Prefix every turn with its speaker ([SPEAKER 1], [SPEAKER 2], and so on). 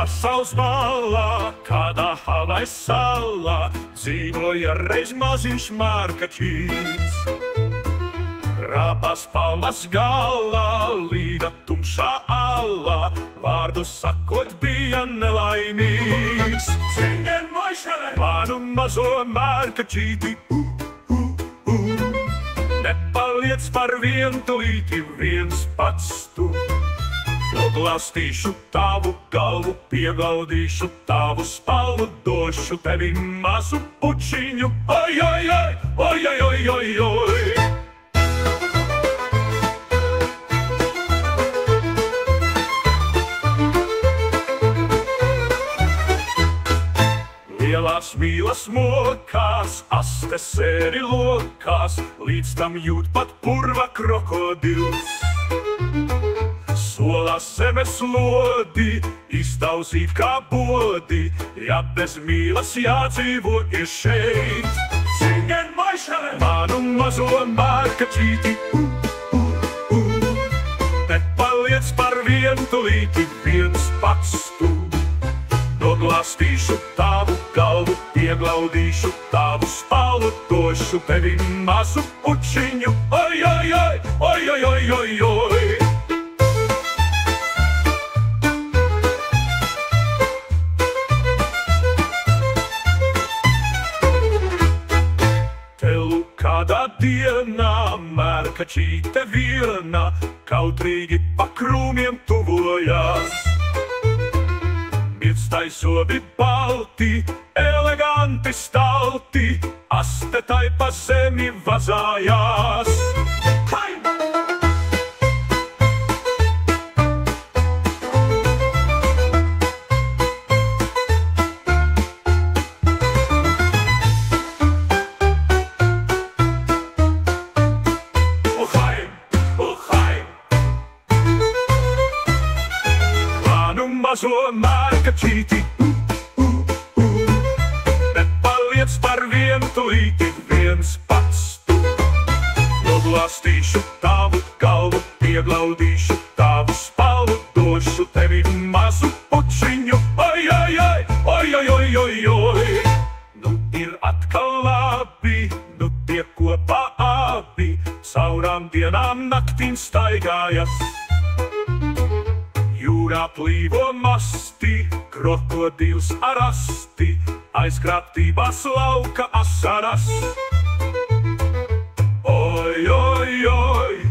[SPEAKER 1] Pasaules malā, kādā halai salā, dzīvoja reiz maziņš markaķīts. Rāpās palas galā, līda tumšā alā, vārdu sakot bija nelaimīgs. Cingen moišale, manu mazo markaķīti, nepaliec par vientulīti viens pats tu. Noglāstīšu tavu galvu, piegaudīšu tavu spalvu, došu tevi mazu pučiņu, oi, oi, oi, oi, oi, oi, oi, oi. Lielās mīlas mokās, aste sēri lokās, līdz tam jūt pat purva krokodils. Solās zemes lodi, iztausīt kā bodi, ja bez mīlas jādzīvo ir šeit. Cingen moišale, manu mazo markaķīti, nepaliec par vientulīti viens pats tu. Noglāstīšu tavu galvu, pieglaudīšu tavu spalvu, došu tevi mazu pučiņu, oi, oi, oi, oi, oi, oi, oi, oi. Kādā dienā markaķīte viena kautrīgi pa krūmiem tuvojās. Mirdz tai sobi balti, eleganti stalti, aste tai pa zemi vazājās. Hai! Mazo markaķīti, nepaliec par vientulīti viens pats tu. Noglāstīšu tavu galvu, pieglaudīšu tavu spalvu, došu tevi mazu pučiņu, oi, oi, oi, oi, oi, oi, oi, oi. Nu ir atkal labi, nu tie kopā abi, caurām dienām naktīm staigājas. Jūrā plīvo masti, krokodils ar asti, aizkrāptībās lauka asaras. Oi, oi, oi,